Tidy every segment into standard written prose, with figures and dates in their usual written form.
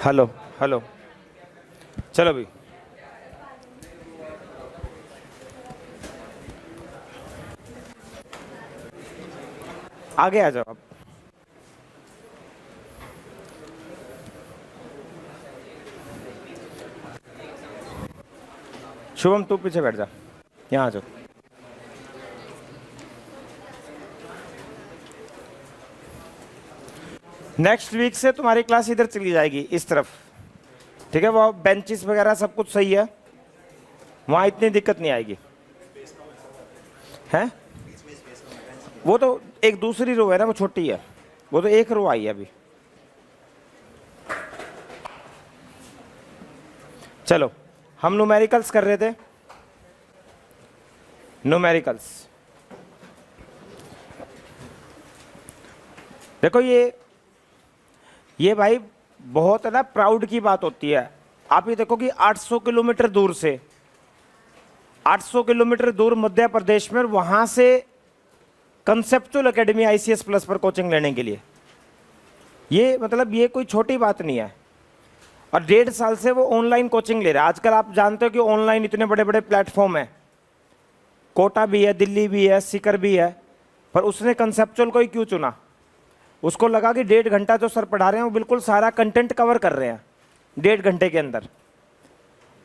Hello hello. चलो भाई, आगे आ जाओ आप। शुभम तू पीछे बैठ जा, यहाँ आ जाओ। नेक्स्ट वीक से तुम्हारी क्लास इधर चली जाएगी, इस तरफ। ठीक है, वो बेंचेस वगैरह सब कुछ सही है, वहाँ इतनी दिक्कत नहीं आएगी। हैं? वो तो एक दूसरी रो है ना, वो छोटी है, वो तो एक रो आई है अभी। चलो, हम न्यूमेरिकल्स कर रहे थे। न्यूमेरिकल्स देखो, ये भाई बहुत है ना, प्राउड की बात होती है। आप ये देखो कि 800 किलोमीटर दूर से, 800 किलोमीटर दूर मध्य प्रदेश में, वहां से कंसेप्चुअल एकेडमी आईसीएस प्लस पर कोचिंग लेने के लिए, ये मतलब ये कोई छोटी बात नहीं है। और 1.5 साल से वो ऑनलाइन कोचिंग ले रहा है। आजकल आप जानते हो कि ऑनलाइन इतने बड़े बड़े प्लेटफॉर्म हैं, कोटा भी है, दिल्ली भी है, सीकर भी है, पर उसने कंसेप्चुअल को ही क्यों चुना? उसको लगा कि 1.5 घंटा जो सर पढ़ा रहे हैं वो बिल्कुल सारा कंटेंट कवर कर रहे हैं 1.5 घंटे के अंदर,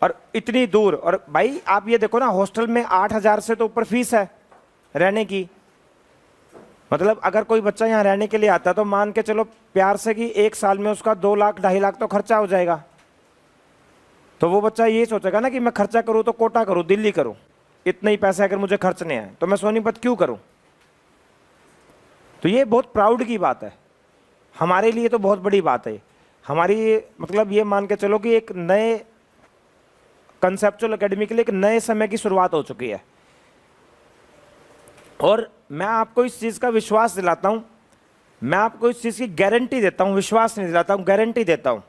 और इतनी दूर। और भाई आप ये देखो ना, हॉस्टल में 8,000 से तो ऊपर फीस है रहने की। मतलब अगर कोई बच्चा यहाँ रहने के लिए आता है तो मान के चलो प्यार से कि 1 साल में उसका 2 लाख 2.5 लाख तो खर्चा हो जाएगा। तो वो बच्चा ये सोचेगा ना कि मैं खर्चा करूँ तो कोटा करूँ, दिल्ली करूँ, इतने ही पैसे अगर मुझे खर्चने हैं तो मैं सोनीपत क्यों करूँ? तो ये बहुत प्राउड की बात है, हमारे लिए तो बहुत बड़ी बात है। हमारी मतलब ये मान के चलो कि एक नए कंसेप्चुअल एकेडमी के लिए एक नए समय की शुरुआत हो चुकी है। और मैं आपको इस चीज़ का विश्वास दिलाता हूँ, मैं आपको इस चीज़ की गारंटी देता हूँ, विश्वास नहीं दिलाता हूँ, गारंटी देता हूँ।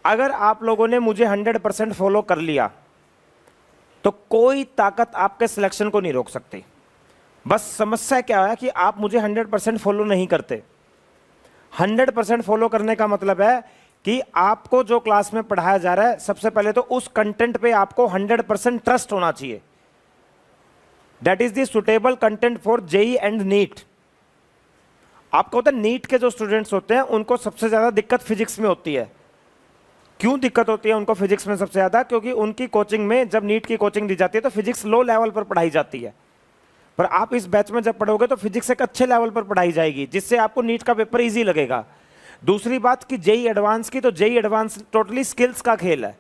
अगर आप लोगों ने मुझे 100% फॉलो कर लिया तो कोई ताकत आपके सिलेक्शन को नहीं रोक सकती। बस समस्या क्या है कि आप मुझे 100% फॉलो नहीं करते। 100% फॉलो करने का मतलब है कि आपको जो क्लास में पढ़ाया जा रहा है, सबसे पहले तो उस कंटेंट पे आपको 100% ट्रस्ट होना चाहिए। That is the suitable content for JEE and NEET. आपको पता है नीट के जो स्टूडेंट्स होते हैं उनको सबसे ज्यादा दिक्कत फिजिक्स में होती है। क्यों दिक्कत होती है उनको फिजिक्स में सबसे ज्यादा? क्योंकि उनकी कोचिंग में जब नीट की कोचिंग दी जाती है तो फिजिक्स लो लेवल पर पढ़ाई जाती है। पर आप इस बैच में जब पढ़ोगे तो फिजिक्स एक अच्छे लेवल पर पढ़ाई जाएगी, जिससे आपको नीट का पेपर इजी लगेगा। दूसरी बात कि जेई एडवांस की, तो जेई एडवांस टोटली स्किल्स का खेल है।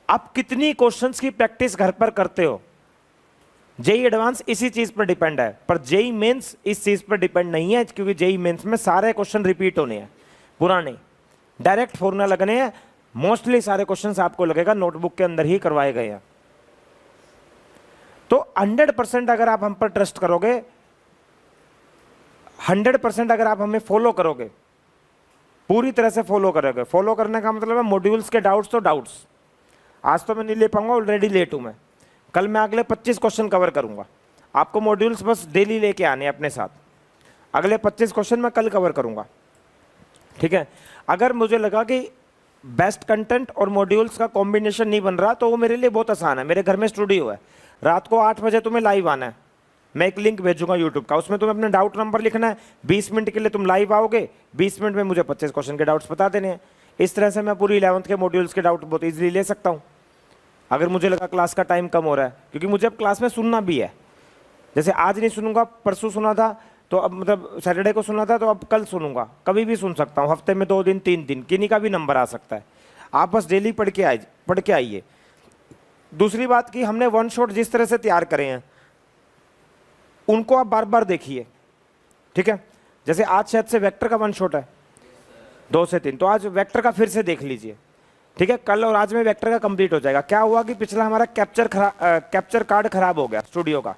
आप कितनी क्वेश्चंस की प्रैक्टिस घर पर करते हो, जेई एडवांस इसी चीज पर डिपेंड है। पर जेई मेंस इस चीज पर डिपेंड नहीं है, क्योंकि जेई मेंस में सारे क्वेश्चन रिपीट होने हैं, पुराने डायरेक्ट फॉर्मूला लगने हैं। मोस्टली सारे क्वेश्चंस आपको लगेगा नोटबुक के अंदर ही करवाए गए हैं। तो 100% अगर आप हम पर ट्रस्ट करोगे, 100% अगर आप हमें फॉलो करोगे, पूरी तरह से फॉलो करोगे। फॉलो करने का मतलब है मॉड्यूल्स के डाउट्स तो डाउट्स, आज तो मैं नहीं ले पाऊंगा, ऑलरेडी लेट हूं मैं। कल मैं अगले 25 क्वेश्चन कवर करूंगा। आपको मॉड्यूल्स बस डेली लेके आने अपने साथ। अगले 25 क्वेश्चन मैं कल कवर करूंगा, ठीक है। अगर मुझे लगा कि बेस्ट कंटेंट और मॉड्यूल्स का कॉम्बिनेशन नहीं बन रहा तो वो मेरे लिए बहुत आसान है। मेरे घर में स्टूडियो है, रात को 8 बजे तुम्हें लाइव आना है, मैं एक लिंक भेजूंगा यूट्यूब का, उसमें तुम्हें अपना डाउट नंबर लिखना है। 20 मिनट के लिए तुम लाइव आओगे, 20 मिनट में मुझे 25 क्वेश्चन के डाउट्स बता देने हैं। इस तरह से मैं पूरी 11th के मॉड्यूल्स के डाउट बहुत ईजिली ले सकता हूँ, अगर मुझे लगा क्लास का टाइम कम हो रहा है। क्योंकि मुझे अब क्लास में सुनना भी है, जैसे आज नहीं सुनूंगा, परसों सुना था तो अब मतलब सैटरडे को सुना था तो अब कल सुनूंगा, कभी भी सुन सकता हूँ, हफ्ते में 2 दिन 3 दिन, किन्हीं का भी नंबर आ सकता है। आप बस डेली पढ़ के आइए। दूसरी बात कि हमने वन शॉट जिस तरह से तैयार करे हैं उनको आप बार बार देखिए, ठीक है। जैसे आज शायद से वेक्टर का वन शॉट है 2 से 3, तो आज वेक्टर का फिर से देख लीजिए, ठीक है। कल और आज में वेक्टर का कंप्लीट हो जाएगा। क्या हुआ कि पिछला हमारा कैप्चर कार्ड खराब हो गया, स्टूडियो का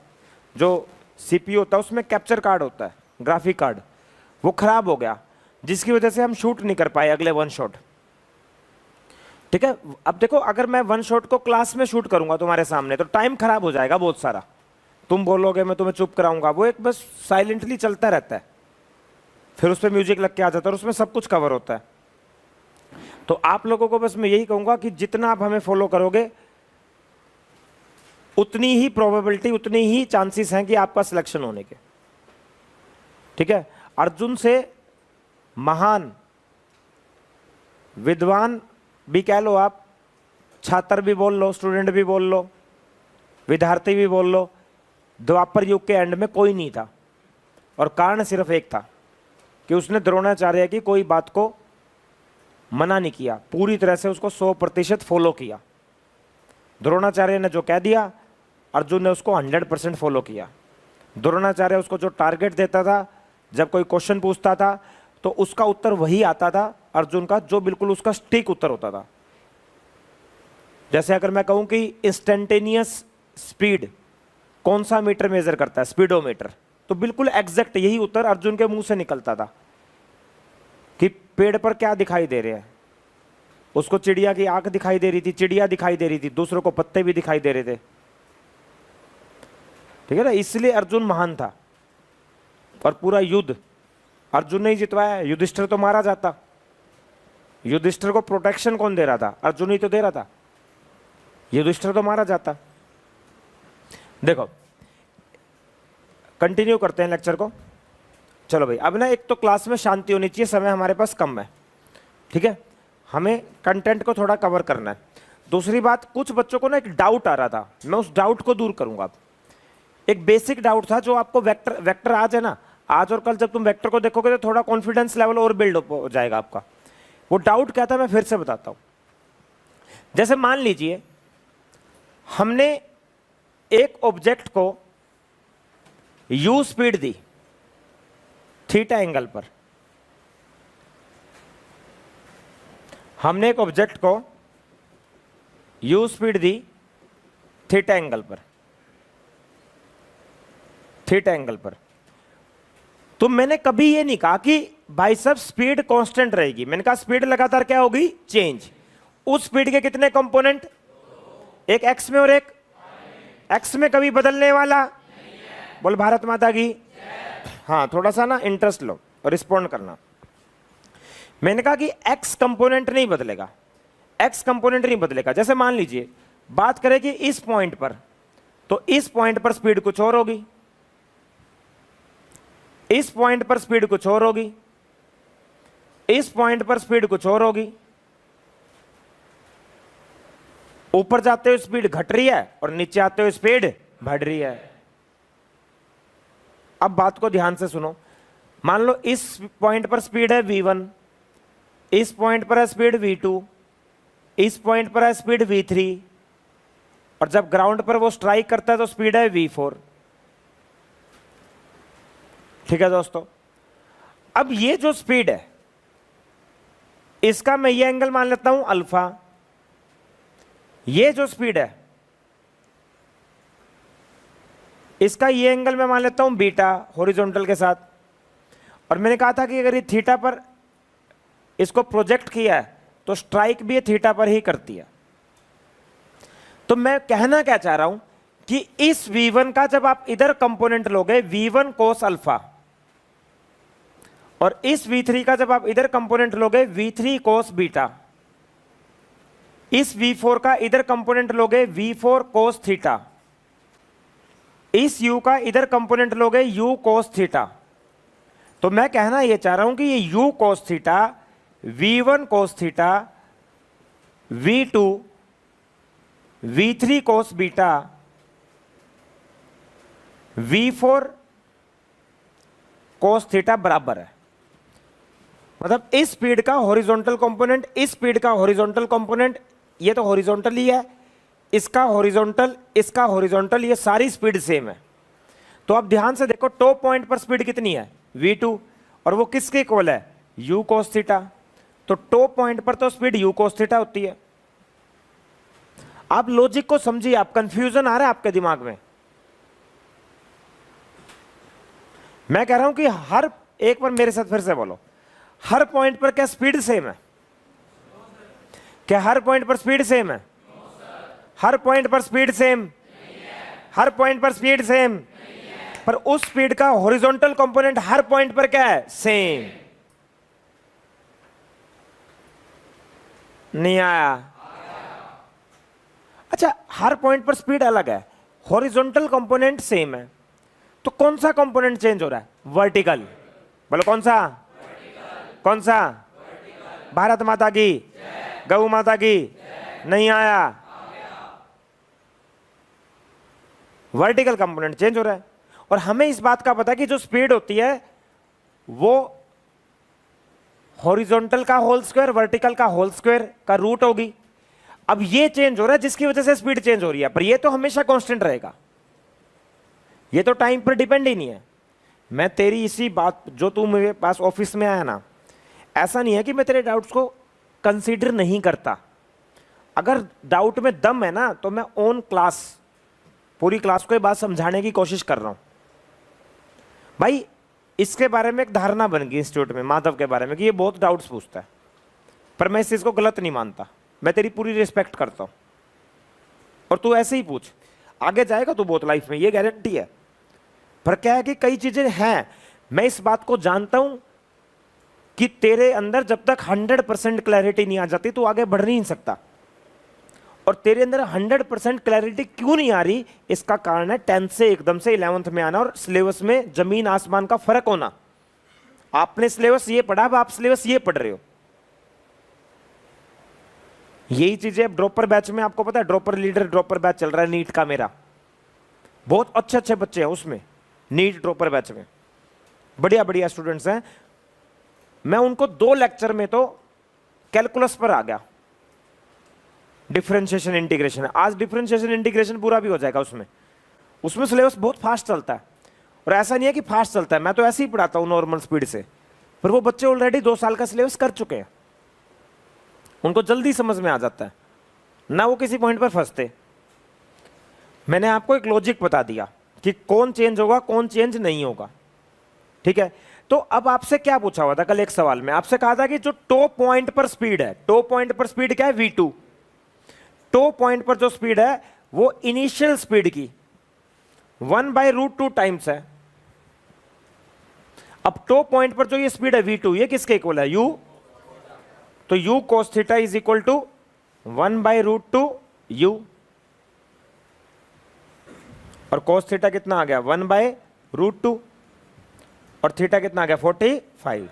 जो सीपीयू होता है उसमें कैप्चर कार्ड होता है, ग्राफिक कार्ड, वो खराब हो गया, जिसकी वजह से हम शूट नहीं कर पाए अगले वन शॉट, ठीक है। अब देखो, अगर मैं वन शॉट को क्लास में शूट करूंगा तुम्हारे सामने तो टाइम खराब हो जाएगा बहुत सारा। तुम बोलोगे मैं तुम्हें चुप कराऊंगा, वो एक बस साइलेंटली चलता रहता है, फिर उस पर म्यूजिक लग के आ जाता है और उसमें सब कुछ कवर होता है। तो आप लोगों को बस मैं यही कहूंगा कि जितना आप हमें फॉलो करोगे उतनी ही प्रोबेबिलिटी, उतनी ही चांसेस हैं कि आपका सिलेक्शन होने के। ठीक है, अर्जुन से महान विद्वान भी कह लो आप, छात्र भी बोल लो, स्टूडेंट भी बोल लो, विद्यार्थी भी बोल लो, द्वापर युग के एंड में कोई नहीं था। और कारण सिर्फ एक था कि उसने द्रोणाचार्य की कोई बात को मना नहीं किया, पूरी तरह से उसको 100% फॉलो किया। द्रोणाचार्य ने जो कह दिया, अर्जुन ने उसको 100% फॉलो किया। द्रोणाचार्य उसको जो टारगेट देता था, जब कोई क्वेश्चन पूछता था तो उसका उत्तर वही आता था अर्जुन का, जो बिल्कुल उसका सटीक उत्तर होता था। जैसे अगर मैं कहूं कि इंस्टेंटेनियस स्पीड कौन सा मीटर मेजर करता है, स्पीडोमीटर, तो बिल्कुल एग्जैक्ट यही उत्तर अर्जुन के मुंह से निकलता था कि पेड़ पर क्या दिखाई दे रहा है। उसको चिड़िया की आंख दिखाई दे रही थी, चिड़िया दिखाई दे रही थी, दूसरों को पत्ते भी दिखाई दे रहे थे। ठीक है ना, इसलिए अर्जुन महान था। और पूरा युद्ध अर्जुन ने ही जितवाया। युधिष्ठिर तो मारा जाता, युधिष्ठिर को प्रोटेक्शन कौन दे रहा था? अर्जुन ही तो दे रहा था। युधिष्ठिर तो मारा जाता। देखो, कंटिन्यू करते हैं लेक्चर को। चलो भाई, अब ना एक तो क्लास में शांति होनी चाहिए, समय हमारे पास कम है। ठीक है, हमें कंटेंट को थोड़ा कवर करना है। दूसरी बात, कुछ बच्चों को ना एक डाउट आ रहा था, मैं उस डाउट को दूर करूंगा। एक बेसिक डाउट था जो आपको वेक्टर आज है ना, आज और कल जब तुम वेक्टर को देखोगे तो थोड़ा कॉन्फिडेंस लेवल और बिल्ड हो जाएगा आपका। वो डाउट क्या था मैं फिर से बताता हूं। जैसे मान लीजिए हमने एक ऑब्जेक्ट को u स्पीड दी थीटा एंगल पर, हमने एक ऑब्जेक्ट को u स्पीड दी थीटा एंगल पर, थीटा एंगल पर। तो मैंने कभी ये नहीं कहा कि भाई साहब स्पीड कांस्टेंट रहेगी, मैंने कहा स्पीड लगातार क्या होगी? चेंज। उस स्पीड के कितने कंपोनेंट? एक एक्स में और एक एक्स में, कभी बदलने वाला? बोल भारत माता की। हाँ, थोड़ा सा ना इंटरेस्ट लो और रिस्पॉन्ड करना। मैंने कहा कि एक्स कंपोनेंट नहीं बदलेगा, एक्स कंपोनेंट नहीं बदलेगा। जैसे मान लीजिए बात करें कि इस पॉइंट पर, तो इस पॉइंट पर स्पीड कुछ और होगी, इस पॉइंट पर स्पीड कुछ और होगी, इस पॉइंट पर स्पीड कुछ और होगी। ऊपर जाते हुए स्पीड घट रही है और नीचे आते हुए स्पीड बढ़ रही है। अब बात को ध्यान से सुनो। मान लो इस पॉइंट पर स्पीड है v1, इस पॉइंट पर है स्पीड v2, इस पॉइंट पर है स्पीड v3, और जब ग्राउंड पर वो स्ट्राइक करता है तो स्पीड है v4। ठीक है दोस्तों, अब ये जो स्पीड है इसका मैं ये एंगल मान लेता हूं अल्फा, ये जो स्पीड है इसका ये एंगल मैं मान लेता हूं बीटा, हॉरिजॉन्टल के साथ। और मैंने कहा था कि अगर ये थीटा पर इसको प्रोजेक्ट किया है तो स्ट्राइक भी ये थीटा पर ही करती है। तो मैं कहना क्या चाह रहा हूं कि इस v1 का जब आप इधर कंपोनेंट लोगे v1 कोस अल्फा, और इस v3 का जब आप इधर कंपोनेंट लोगे v3 कोस बीटा, इस v4 का इधर कंपोनेंट लोगे v4 कोस थीटा, इस u का इधर कंपोनेंट लोगे u कोस थीटा। तो मैं कहना यह चाह रहा हूं कि ये u cos theta, v1 cos theta, v2, v3 cos beta, v4 cos theta बराबर है। मतलब इस स्पीड का हॉरिजॉन्टल कंपोनेंट, इस स्पीड का हॉरिजॉन्टल कंपोनेंट, ये तो हॉरिजॉन्टल ही है, इसका हॉरिजॉन्टल, इसका हॉरिजॉन्टल, ये सारी स्पीड सेम है। तो अब ध्यान से देखो, टॉप पॉइंट पर स्पीड कितनी है? v2, और वो किसके इक्वल है? u cos theta. तो टॉप पॉइंट पर तो स्पीड u cos थीटा होती है। आप लॉजिक को समझिए, आप कंफ्यूजन आ रहा है आपके दिमाग में? मैं कह रहा हूं कि हर एक बार मेरे साथ फिर से बोलो, हर पॉइंट पर क्या स्पीड सेम है? क्या हर पॉइंट पर स्पीड सेम है? हर पॉइंट पर स्पीड सेम? हर पॉइंट पर स्पीड सेम, पर उस स्पीड का हॉरिजॉन्टल कंपोनेंट हर पॉइंट पर क्या है? सेम। नहीं आया। अच्छा, हर पॉइंट पर स्पीड अलग है, हॉरिजॉन्टल कंपोनेंट सेम है, तो कौन सा कंपोनेंट चेंज हो रहा है? वर्टिकल। बोलो कौन सा? कौन सा? भारत माता की, गौ माता की। नहीं आया। वर्टिकल कंपोनेंट चेंज हो रहा है। और हमें इस बात का पता है कि जो स्पीड होती है वो हॉरिजॉन्टल का होल स्क्वायर वर्टिकल का होल स्क्वायर का रूट होगी। अब ये चेंज हो रहा है जिसकी वजह से स्पीड चेंज हो रही है, पर ये तो हमेशा कांस्टेंट रहेगा, ये तो टाइम पर डिपेंड ही नहीं है। मैं तेरी इसी बात, जो तू मेरे पास ऑफिस में आया ना, ऐसा नहीं है कि मैं तेरे डाउट्स को कंसीडर नहीं करता। अगर डाउट में दम है ना तो मैं ऑन क्लास पूरी क्लास को ये बात समझाने की कोशिश कर रहा हूं। भाई इसके बारे में एक धारणा बन गई इंस्टीट्यूट में, माधव के बारे में, कि ये बहुत डाउट्स पूछता है, पर मैं इस चीज को गलत नहीं मानता, मैं तेरी पूरी रिस्पेक्ट करता हूं। और तू ऐसे ही पूछ, आगे जाएगा तू बहुत लाइफ में, ये गारंटी है। पर क्या है कि कई चीजें हैं, मैं इस बात को जानता हूं कि तेरे अंदर जब तक 100% क्लैरिटी नहीं आ जाती तो आगे बढ़ नहीं सकता। और तेरे अंदर 100% क्लैरिटी क्यों नहीं आ रही, इसका कारण है 10th से एकदम से 11th में आना और सिलेबस में जमीन आसमान का फर्क होना। आपने सिलेबस ये पढ़ा, अब आप सिलेबस ये पढ़ रहे हो। यही चीजें ड्रॉपर बैच में, आपको पता है ड्रॉपर लीडर ड्रॉपर बैच चल रहा है नीट का मेरा, बहुत अच्छे अच्छे बच्चे हैं उसमें, नीट ड्रॉपर बैच में बढ़िया बढ़िया स्टूडेंट्स हैं। मैं उनको 2 लेक्चर में तो कैलकुलस पर आ गया, डिफरेंशिएशन इंटीग्रेशन है। आज डिफरेंशिएशन इंटीग्रेशन पूरा भी हो जाएगा उसमें सिलेबस बहुत फास्ट चलता है। और ऐसा नहीं है कि फास्ट चलता है, मैं तो ऐसे ही पढ़ाता हूं नॉर्मल स्पीड से, पर वो बच्चे ऑलरेडी 2 साल का सिलेबस कर चुके हैं, उनको जल्दी समझ में आ जाता है ना, वो किसी पॉइंट पर फंसते। मैंने आपको एक लॉजिक बता दिया कि कौन चेंज होगा कौन चेंज नहीं होगा, ठीक है। तो अब आपसे क्या पूछा हुआ था कल एक सवाल में, आपसे कहा था कि जो टॉप पॉइंट पर स्पीड है, टॉप पॉइंट पर स्पीड क्या है? v2। टॉप पॉइंट पर जो स्पीड है वो इनिशियल स्पीड की 1/√2 टाइम्स है। अब टॉप पॉइंट पर जो ये स्पीड है v2, ये किसके इक्वल है? u। तो u cos theta is equal to 1/√2 u, और cos थीटा कितना आ गया? 1/√2, और थीटा कितना आ गया? 45।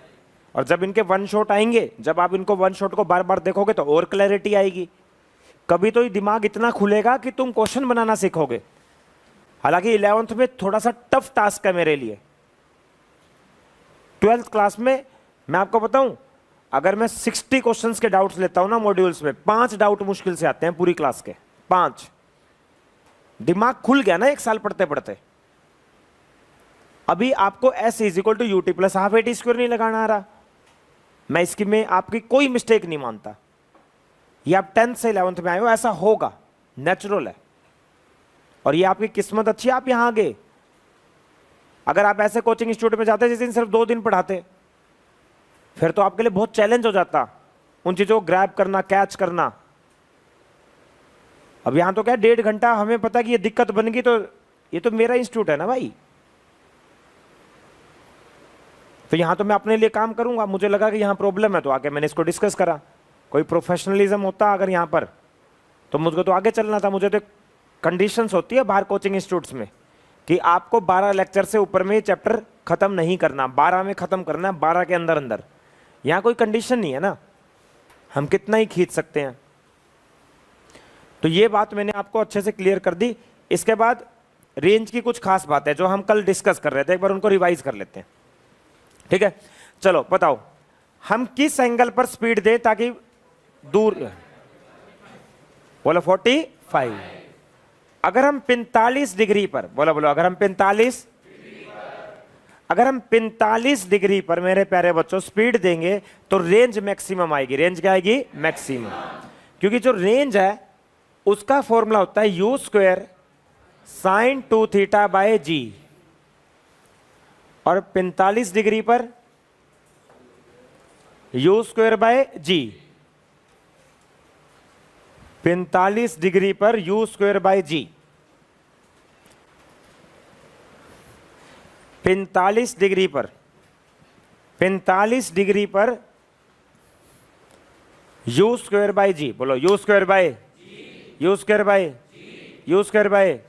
और जब इनके वन शॉट आएंगे, जब आप इनको वन शॉट को बार बार देखोगे तो और क्लैरिटी आएगी, कभी तो ये दिमाग इतना खुलेगा कि तुम क्वेश्चन बनाना सीखोगे। हालांकि 11th में थोड़ा सा टफ टास्क है मेरे लिए। 12th क्लास में मैं आपको बताऊं, अगर मैं 60 क्वेश्चंस के डाउट्स लेता हूं ना मॉड्यूल्स में, 5 डाउट मुश्किल से आते हैं पूरी क्लास के, 5। दिमाग खुल गया ना 1 साल पढ़ते पढ़ते। अभी आपको s is equal to u t plus half a t square नहीं लगाना आ रहा, मैं इसकी में आपकी कोई मिस्टेक नहीं मानता। ये आप 10th से 11th में आए हो, ऐसा होगा, नेचुरल है, और ये आपकी किस्मत अच्छी है आप यहां आ गए। अगर आप ऐसे कोचिंग इंस्टीट्यूट में जाते जिस दिन सिर्फ 2 दिन पढ़ाते, फिर तो आपके लिए बहुत चैलेंज हो जाता उन चीजों को ग्रैब करना, कैच करना। अब यहां तो क्या 1.5 घंटा, हमें पता कि ये दिक्कत बन गई तो ये तो मेरा इंस्टीट्यूट है ना भाई, तो यहां तो मैं अपने लिए काम करूंगा। मुझे लगा कि यहां प्रॉब्लम है तो आके मैंने इसको डिस्कस करा। कोई प्रोफेशनलिज्म होता अगर यहां पर, तो मुझको तो आगे चलना था। मुझे तो कंडीशंस होती है बाहर कोचिंग इंस्टीट्यूट्स में कि आपको 12 लेक्चर से ऊपर में ये चैप्टर खत्म नहीं करना, 12 में खत्म करना है, 12 के अंदर अंदर। यहां कोई कंडीशन नहीं है ना, हम कितना ही खींच सकते हैं। तो ये बात मैंने आपको अच्छे से क्लियर कर दी। इसके बाद रेंज की कुछ खास बात है जो हम कल डिस्कस कर रहे थे, एक बार उनको रिवाइज कर लेते हैं, ठीक है। चलो बताओ, हम किस एंगल पर स्पीड दें ताकि दूर, बोलो 45। अगर हम 45 डिग्री पर, बोलो बोलो, अगर हम 45 डिग्री पर मेरे प्यारे बच्चों स्पीड देंगे तो रेंज मैक्सिमम आएगी। रेंज क्या आएगी? मैक्सिमम। क्योंकि जो रेंज है उसका फॉर्मूला होता है u square sine 2 theta by जी, और 45 डिग्री पर u square by G, 45 degree पर u square by G, 45 degree पर यू स्क्वायर बाय जी, बोलो u square by, u square by, u square by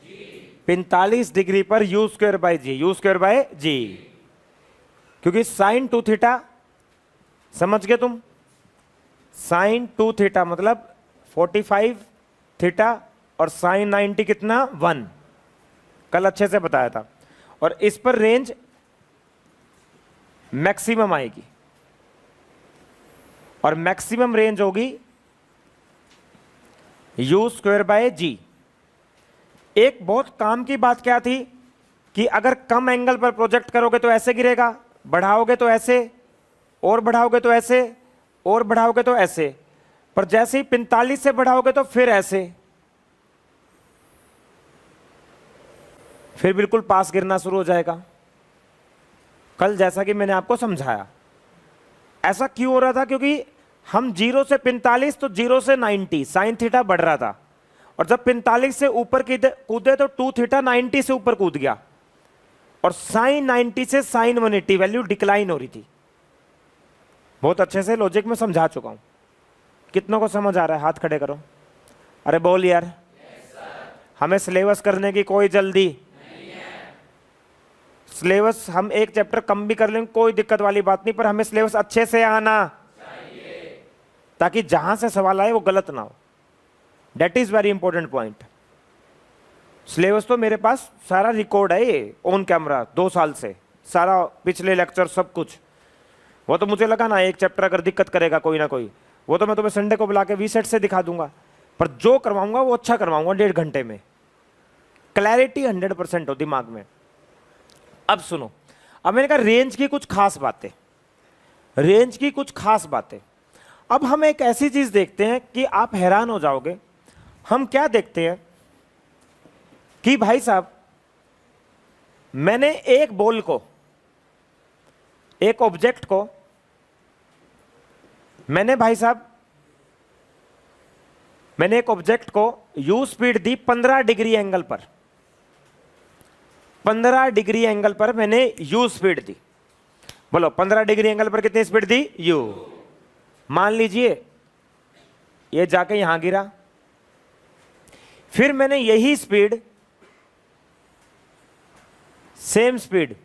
45 degree पर u square by G, u square by G, क्योंकि sine 2 theta, समझ गए तुम, sign 2 theta मतलब 45 theta और sign 90 कितना 1, कल अच्छे से बताया था। और इस पर रेंज मैक्सिमम आएगी और मैक्सिमम रेंज होगी यू स्क्वायर बाय जी। एक बहुत काम की बात क्या थी कि अगर कम एंगल पर प्रोजेक्ट करोगे तो ऐसे गिरेगा, बढ़ाओगे तो ऐसे, और बढ़ाओगे तो ऐसे, और बढ़ाओगे तो ऐसे, पर जैसे ही 45 से बढ़ाओगे तो फिर ऐसे, फिर बिल्कुल पास गिरना शुरू हो जाएगा। कल जैसा कि मैंने आपको समझाया, ऐसा क्यों हो रहा था, क्योंकि हम 0 से 45 तो 0 से 90 साइन थीटा बढ़ रहा था, और जब 45 से ऊपर कूदे तो 2 थीटा 90 से ऊपर कूद गया, और साइन 90 से साइन 180 वैल्यू डिक्लाइन हो रही थी। बहुत अच्छे से लॉजिक में समझा चुका हूं। कितनों को समझ आ रहा है? हाथ खड़े करो। अरे बोल यार। हमें सिलेबस करने की कोई जल्दी नहीं है। सिलेबस हम एक चैप्टर कम भी कर लेंगे, कोई दिक्कत वाली बात नहीं, पर हमें सिलेबस अच्छे से आना चाहिए ताकि जहां से सवाल आए वो गलत ना हो। That is very important point. Syllabus तो मेरे पास सारा रिकॉर्ड है, ये ऑन कैमरा 2 साल से, सारा पिछले लेक्चर सब कुछ। वो तो मुझे लगा ना एक चैप्टर अगर दिक्कत करेगा कोई ना कोई, वो तो मैं तुम्हें संडे को बुला के वीसेट से दिखा दूंगा, पर जो करवाऊंगा वो अच्छा करवाऊंगा 1.5 घंटे में, क्लैरिटी 100% हो दिमाग में। अब सुनो, अब मैंने कहा रेंज की कुछ खास बातें, रेंज की कुछ खास बातें। अब हम एक ऐसी चीज देखते हैं कि आप हैरान हो जाओगे। हम क्या देखते हैं कि भाई साहब, मैंने एक बॉल को, एक ऑब्जेक्ट को, मैंने भाई साहब, मैंने एक ऑब्जेक्ट को you speed the 15 degree angle पर, 15 डिग्री एंगल पर मैंने यू स्पीड दी। बोलो 15 डिग्री एंगल पर कितनी स्पीड दी? यू। मान लीजिए ये जाके यहां गिरा, फिर मैंने यही speed, same speed,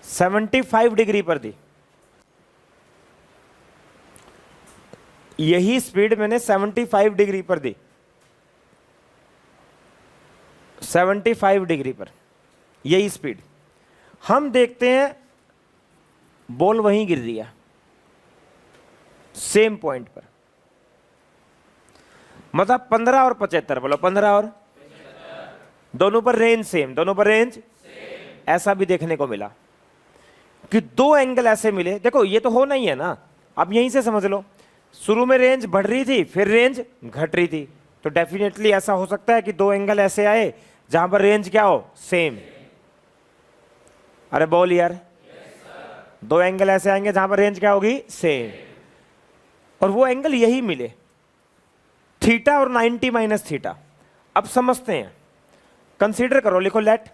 seventy 75 degree पर दी। यही स्पीड मैंने 75 डिग्री पर दी, 75 डिग्री पर यही स्पीड। हम देखते हैं बॉल वहीं गिर रही है, सेम पॉइंट पर, मतलब 15 और 75। बोलो 15 और 75। दोनों पर रेंज सेम, दोनों पर रेंज सेम। ऐसा भी देखने को मिला कि 2 एंगल ऐसे मिले। देखो ये तो होना ही है ना, अब यहीं से समझ लो, शुरू में रेंज बढ़ रही थी, फिर रेंज घट रही थी, तो डेफिनेटली ऐसा हो सकता है कि 2 एंगल ऐसे आए जहां पर रेंज क्या हो? सेम। अरे बोल यार। 2 एंगल ऐसे आएंगे जहां पर रेंज क्या होगी? सेम। और वो एंगल यही मिले, थीटा और 90 माइनस थीटा। अब समझते हैं, कंसीडर करो, लिखो let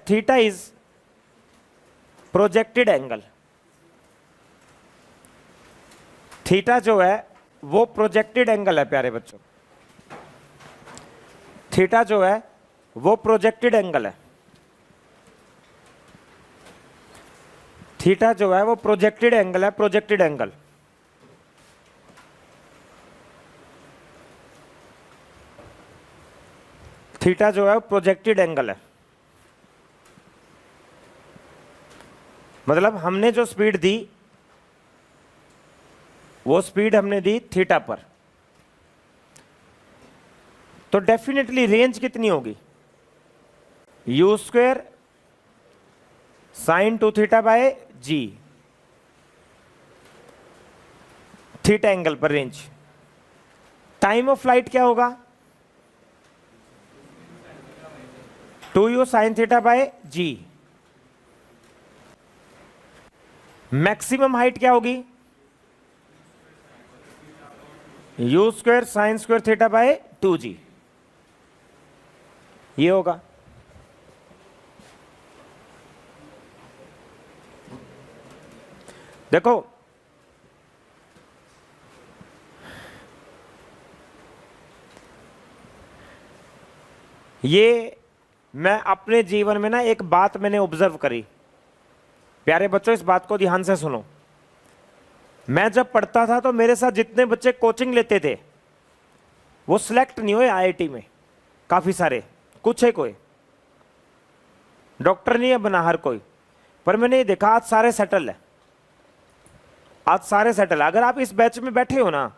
theta is projected angle. Theta जो है वो प्रोजेक्टेड एंगल है प्यारे बच्चों, थीटा जो है वो प्रोजेक्टेड एंगल है, थीटा जो है वो प्रोजेक्टेड एंगल है, प्रोजेक्टेड एंगल। थीटा जो है प्रोजेक्टेड एंगल है, मतलब हमने जो स्पीड दी वो स्पीड हमने दी थीटा पर, तो डेफिनेटली रेंज कितनी होगी? U square sine 2 theta by g, theta angle पर रेंज। टाइम ऑफ फ्लाइट क्या होगा? 2u साइन थीटा बाय जी। मैक्सिमम हाइट क्या होगी? U square sine square theta by 2g, ये होगा। देखो ये मैं अपने जीवन में ना एक बात मैंने ऑब्जर्व करी। प्यारे बच्चों, इस बात को ध्यान से सुनो। मैं जब पढ़ता था तो मेरे साथ जितने बच्चे कोचिंग लेते थे वो सिलेक्ट नहीं हुए आईआईटी में, काफी सारे, कुछ है कोई डॉक्टर नहीं है बना हर कोई, पर मैंने ये देखा आज सारे सेटल है। आज सारे सेटल। अगर आप इस बैच में बैठे हो ना,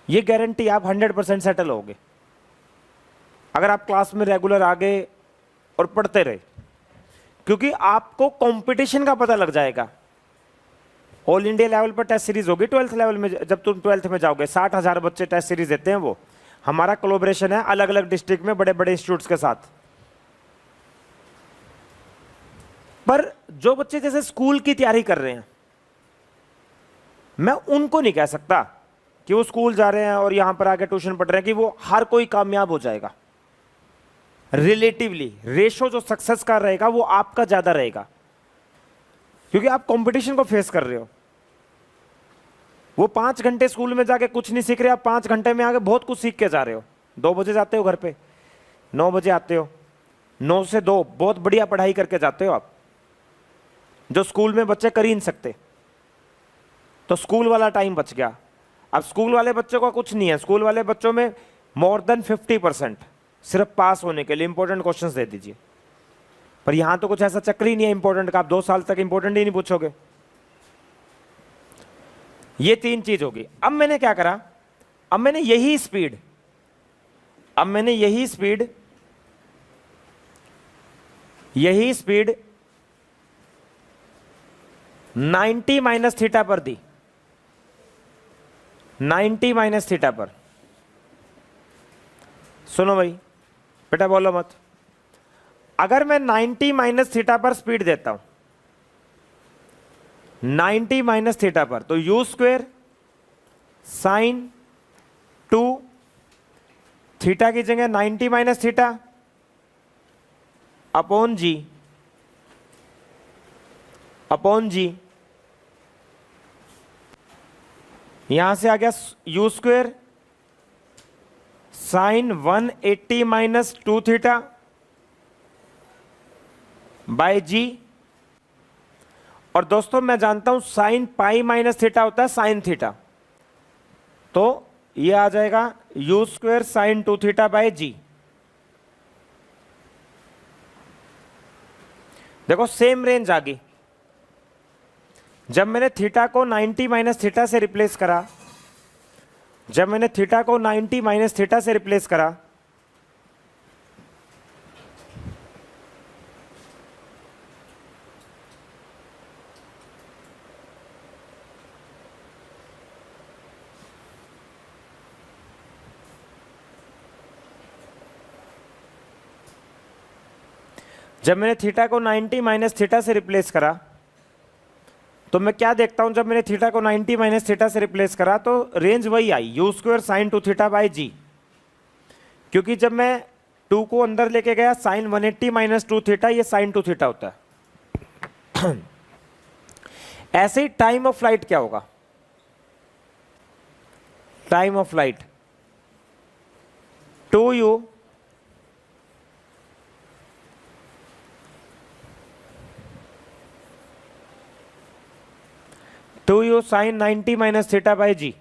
ये गारंटी आप 100% सेटल होगे अगर आप क्लास में रेगुलर आ गए और पढ़ते रहे, क्योंकि आपको कंपटीशन का पता लग जाएगा। ऑल इंडिया लेवल पर टेस्ट सीरीज होगी 12th लेवल में, जब तुम 12th में जाओगे 60,000 बच्चे टेस्ट सीरीज देते हैं। वो हमारा कोलैबोरेशन है अलग अलग डिस्ट्रिक्ट में बड़े बड़े इंस्टीट्यूट्स के साथ। पर जो बच्चे जैसे स्कूल की तैयारी कर रहे हैं, मैं उनको नहीं कह सकता कि वो स्कूल जा रहे हैं और यहां पर आके ट्यूशन पढ़ रहे हैं कि वो हर कोई कामयाब हो जाएगा। रिलेटिवली रेशो जो सक्सेस का रहेगा वो आपका ज्यादा रहेगा, क्योंकि आप कंपटीशन को फेस कर रहे हो। वो 5 घंटे स्कूल में जाके कुछ नहीं सीख रहे, आप 5 घंटे में आके बहुत कुछ सीख के जा रहे हो। 2 बजे जाते हो घर पे, 9 बजे आते हो, 9 से 2 बहुत बढ़िया पढ़ाई करके जाते हो आप, जो स्कूल में बच्चे कर ही नहीं सकते। तो स्कूल वाला टाइम बच गया। अब स्कूल वाले बच्चों का कुछ नहीं है, स्कूल वाले बच्चों में मोर देन 50% सिर्फ पास होने के लिए इंपॉर्टेंट क्वेश्चंस दे दीजिए। पर यहां तो कुछ ऐसा चक्र ही नहीं है इंपॉर्टेंट का, आप 2 साल तक इंपॉर्टेंट ही नहीं पूछोगे। ये 3 चीज होगी। अब मैंने क्या करा, अब मैंने यही स्पीड 90 माइनस थीटा पर दी। 90 माइनस थीटा पर। सुनो भाई, बेटा बोलो मत। अगर मैं 90 माइनस थीटा पर स्पीड देता हूं, 90 माइनस थीटा पर, तो यू स्क्वेयर साइन 2 थीटा की जगह 90 माइनस थीटा अपॉन जी यहां से आ गया u square sine 180 minus 2 theta by जी। और दोस्तों मैं जानता हूं साइन पाई माइनस थीटा होता है साइन थीटा, तो ये आ जाएगा u square sine 2 theta by g. देखो सेम रेंज आ गई। जब मैंने थीटा को 90 माइनस थीटा से रिप्लेस करा, जब मैंने थीटा को 90 माइनस थीटा से रिप्लेस करा, तो मैं क्या देखता हूं, जब मैंने थीटा को 90 माइनस थीटा से रिप्लेस करा तो रेंज वही आई, u square sine 2 theta by g. क्योंकि जब मैं 2 को अंदर लेके गया साइन 180 माइनस 2 थीटा, ये साइन 2 थीटा होता है। ऐसे ही टाइम ऑफ फ्लाइट क्या होगा, time of flight 2u sine 90 minus theta by g.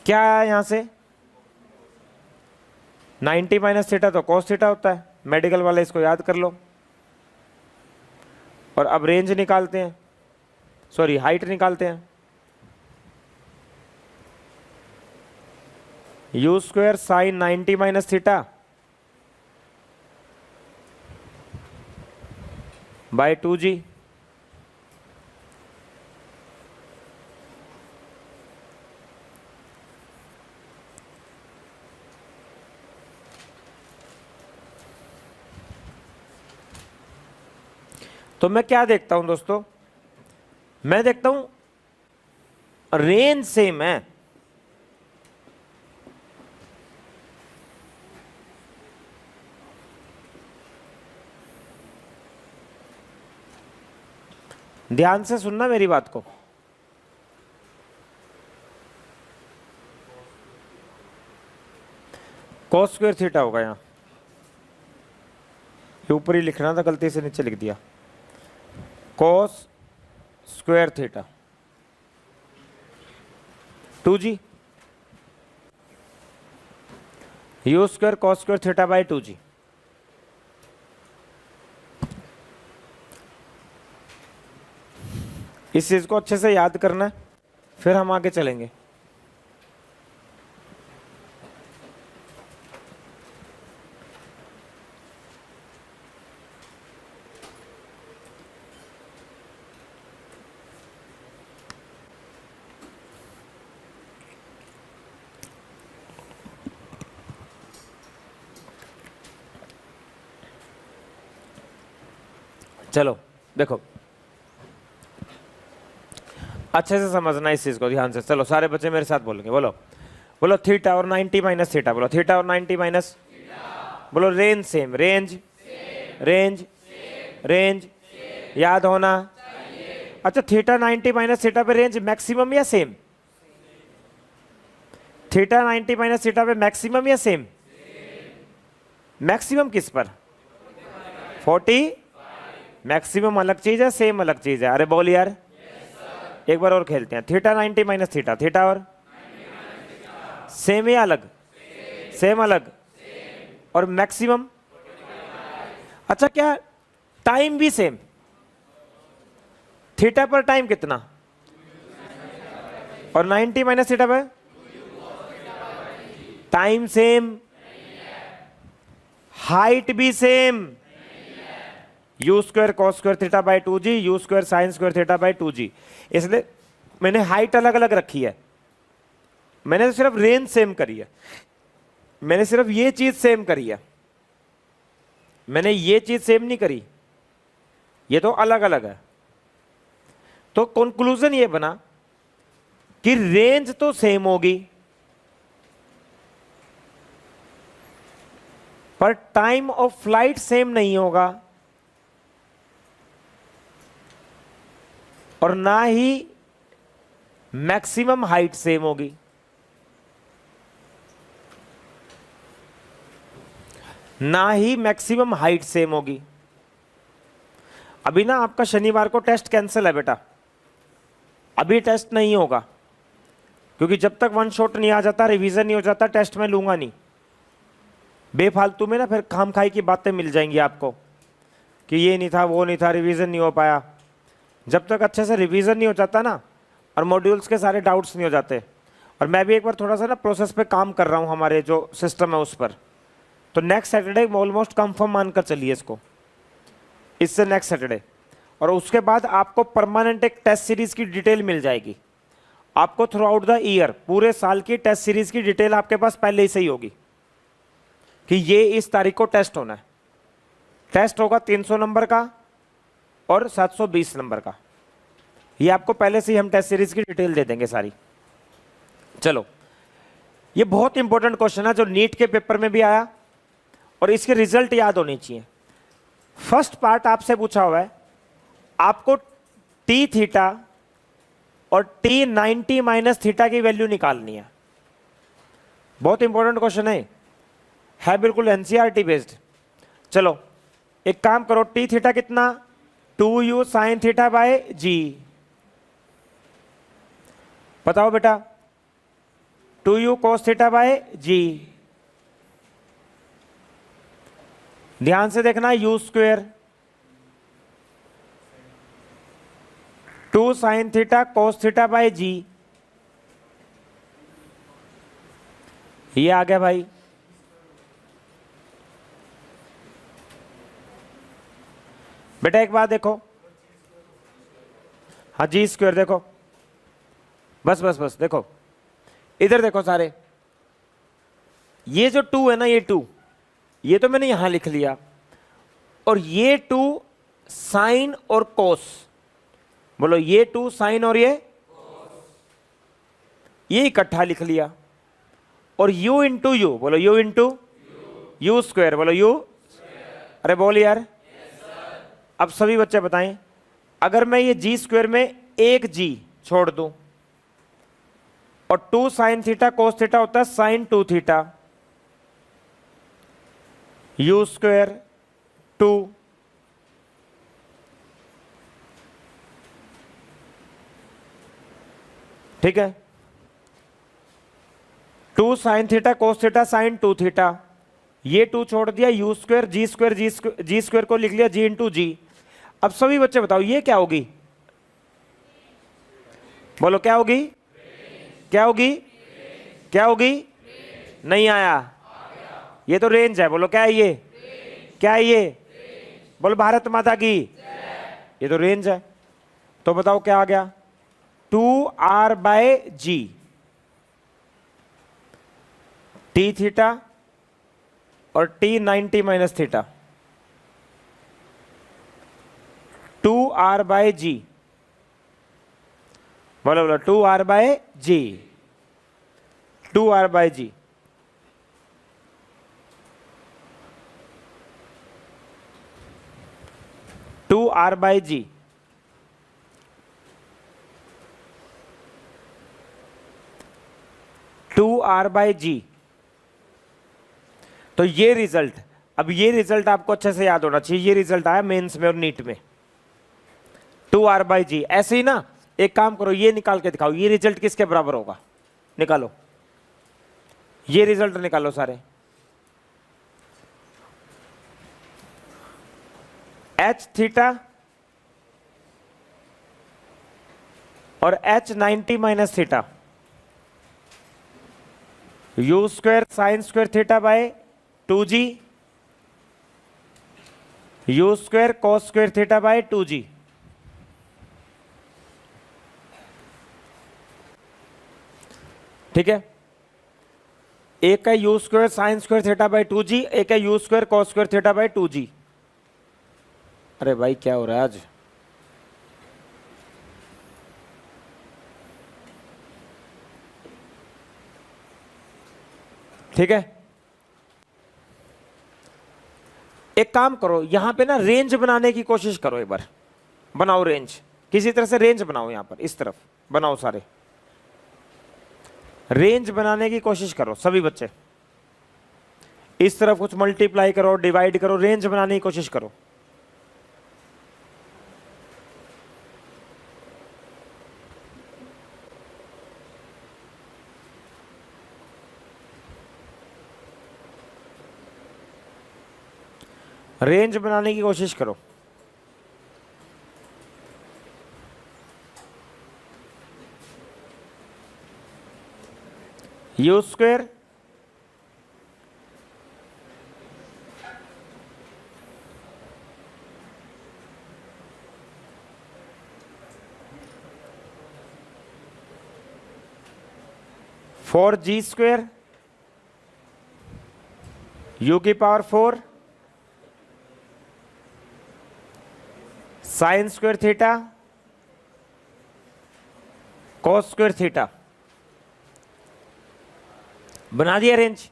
क्या आया यहां से, 90 माइनस थीटा तो कॉस थीटा होता है, मेडिकल वाले इसको याद कर लो। और अब रेंज निकालते हैं, सॉरी हाइट निकालते हैं। U square sign 90 minus theta by 2g। तो मैं क्या देखता हूं दोस्तों, मैं देखता हूं रेंज सेम है, ध्यान से सुनना मेरी बात को। cos स्क्वायर थीटा होगा यहाँ, ये ऊपर ही लिखना था, गलती से नीचे लिख दिया। cos square theta 2g, u square cos square theta by 2g। इस चीज को अच्छे से याद करना है, फिर हम आगे चलेंगे। चलो देखो, अच्छे से समझना इस चीज को ध्यान से। चलो सारे बच्चे मेरे साथ बोलेंगे, बोलो बोलो थीटा और 90 माइनस थीटा, बोलो थीटा और 90 माइनस, बोलो range same, range range range याद होना। अच्छा थीटा 90 माइनस थीटा पे रेंज मैक्सिमम या सेम? थीटा 90 माइनस थीटा पे मैक्सिमम या सेम? मैक्सिमम किस पर? 40। मैक्सिमम अलग चीज है, सेम अलग चीज है। अरे बोल यार, एक बार और खेलते हैं। थीटा 90 माइनस थीटा, थीटा और सेम या अलग? सेम अलग। और मैक्सिमम? अच्छा क्या टाइम भी सेम? थीटा पर टाइम कितना? और 90 माइनस थीटा पर टाइम सेम, हाइट भी same. You square cos square theta by 2g, you square sine square theta by 2g। इसलिए मैंने हाइट अलग अलग रखी है, मैंने तो सिर्फ रेंज सेम करी है, मैंने सिर्फ ये चीज सेम करी है, मैंने ये चीज सेम नहीं करी, ये तो अलग अलग है। तो कंक्लूजन ये बना कि रेंज तो सेम होगी पर टाइम ऑफ फ्लाइट सेम नहीं होगा, और ना ही मैक्सिमम हाइट सेम होगी। ना ही मैक्सिमम हाइट सेम होगी। अभी ना आपका शनिवार को टेस्ट कैंसिल है बेटा, अभी टेस्ट नहीं होगा, क्योंकि जब तक वन शॉट नहीं आ जाता, रिवीजन नहीं हो जाता, टेस्ट में लूंगा नहीं। बेफालतू में ना फिर खाम खाई की बातें मिल जाएंगी आपको कि ये नहीं था, वो नहीं था, रिवीजन नहीं हो पाया। जब तक अच्छे से रिवीजन नहीं हो जाता ना, और मॉड्यूल्स के सारे डाउट्स नहीं हो जाते, और मैं भी एक बार थोड़ा सा ना प्रोसेस पे काम कर रहा हूँ, हमारे जो सिस्टम है उस पर, तो नेक्स्ट सैटरडे ऑलमोस्ट कंफर्म मानकर चलिए इसको, इससे नेक्स्ट सैटरडे। और उसके बाद आपको परमानेंट एक टेस्ट सीरीज की डिटेल मिल जाएगी। आपको थ्रू आउट द ईयर पूरे साल की टेस्ट सीरीज की डिटेल आपके पास पहले ही से ही होगी कि ये इस तारीख को टेस्ट होना है। टेस्ट होगा 300 नंबर का और 720 नंबर का, ये आपको पहले से ही हम टेस्ट सीरीज की डिटेल दे देंगे सारी। चलो, ये बहुत इंपॉर्टेंट क्वेश्चन है जो नीट के पेपर में भी आया, और इसके रिजल्ट याद होने चाहिए। फर्स्ट पार्ट आपसे पूछा हुआ है, आपको टी थीटा और टी 90 माइनस थीटा की वैल्यू निकालनी है। बहुत इंपॉर्टेंट क्वेश्चन है बिल्कुल एनसीईआरटी बेस्ड। चलो एक काम करो, टी थीटा कितना? 2u साइन थीटा बाय जी। बताओ बेटा, 2u cos थीटा बाय जी। ध्यान से देखना, u square 2 sine theta cos theta by g, ये आ गया भाई। बेटा एक बात देखो, हाँ जी स्क्वायर देखो, बस बस बस देखो, इधर देखो सारे, ये जो 2 है ना, ये 2, ये तो मैंने यहां लिख लिया, और ये 2 साइन और कोस, बोलो ये 2 साइन और ये इकट्ठा लिख लिया, और u इंटू यू, बोलो u इंटू यू स्क्वायर, बोलो u। अरे बोल यार, अब सभी बच्चे बताएं, अगर मैं ये जी स्क्वायर में एक जी छोड़ दूं और 2 साइन थीटा कोस थीटा होता है साइन 2 थीटा, यू स्क्वायर 2, ठीक है, 2 sine theta cos theta sine 2 theta, ये 2 छोड़ दिया, u square g square g square को लिख लिया जी इंटू जी। अब सभी बच्चे बताओ ये क्या होगी, बोलो क्या होगी, क्या होगी, क्या होगी, नहीं आया, ये तो रेंज है, बोलो क्या है ये, क्या है ये, बोलो भारत माता की, ये तो रेंज है। तो बताओ क्या आ गया, 2r by g, T theta और T 90 minus theta, 2r by जी, बोलो बोलो 2r by g, 2r by g, 2r by g, two R by g. तो ये रिजल्ट, अब ये रिजल्ट आपको अच्छे से याद होना चाहिए, ये रिजल्ट आया मेंस में और नीट में, 2r बाय जी। ऐसे ही ना एक काम करो, ये निकाल के दिखाओ, ये रिजल्ट किसके बराबर होगा, निकालो, ये रिजल्ट निकालो सारे, h थीटा और h 90 minus theta, you square sine square theta by 2g, you square cos square theta by 2g। ठीक है, एक है you square sine square theta by 2g, एक है you square cos square theta by 2g। अरे भाई क्या हो रहा है आज, ठीक है। एक काम करो, यहां पे ना रेंज बनाने की कोशिश करो, एक बार बनाओ रेंज, किसी तरह से रेंज बनाओ, यहां पर इस तरफ बनाओ, सारे रेंज बनाने की कोशिश करो सभी बच्चे, इस तरफ कुछ मल्टीप्लाई करो डिवाइड करो, रेंज बनाने की कोशिश करो। रेंज बनाने की कोशिश करो। U square four g square u की power 4 sine square theta cos square theta, बना दिया रेंज।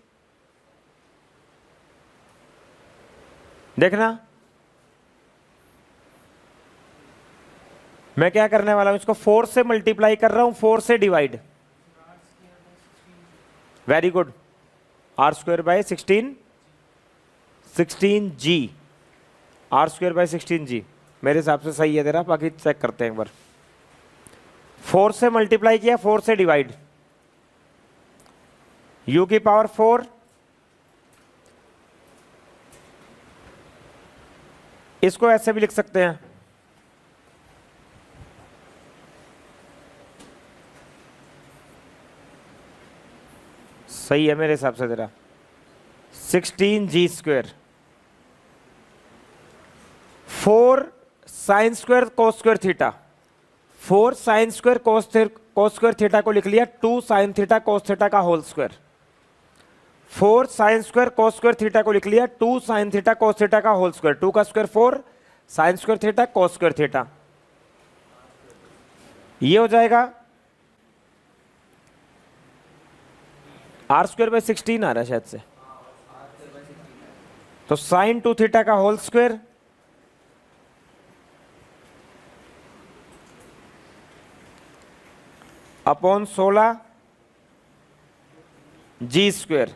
देखना मैं क्या करने वाला हूं, इसको 4 से मल्टीप्लाई कर रहा हूं, 4 से divide, very good, r square by 16g, r square by 16g मेरे हिसाब से सही है तेरा, बाकी चेक करते हैं एक बार। 4 से मल्टीप्लाई किया, 4 से डिवाइड, u की पावर 4, इसको ऐसे भी लिख सकते हैं, सही है मेरे हिसाब से तेरा, 16g square, 4 sine square cos square theta, 4 sine square cos square theta को लिख लिया 2 साइन थीटा कोस थीटा का whole square, 4 sine square cos square theta को लिख लिया 2 साइन थीटा कोस थीटा का होल स्क्वायर, 2 का square 4 sine square theta cos square theta, ये हो जाएगा आर स्क्वायर बाय 16 आ रहा है शायद से, तो साइन 2 थीटा का whole square upon 16 g square.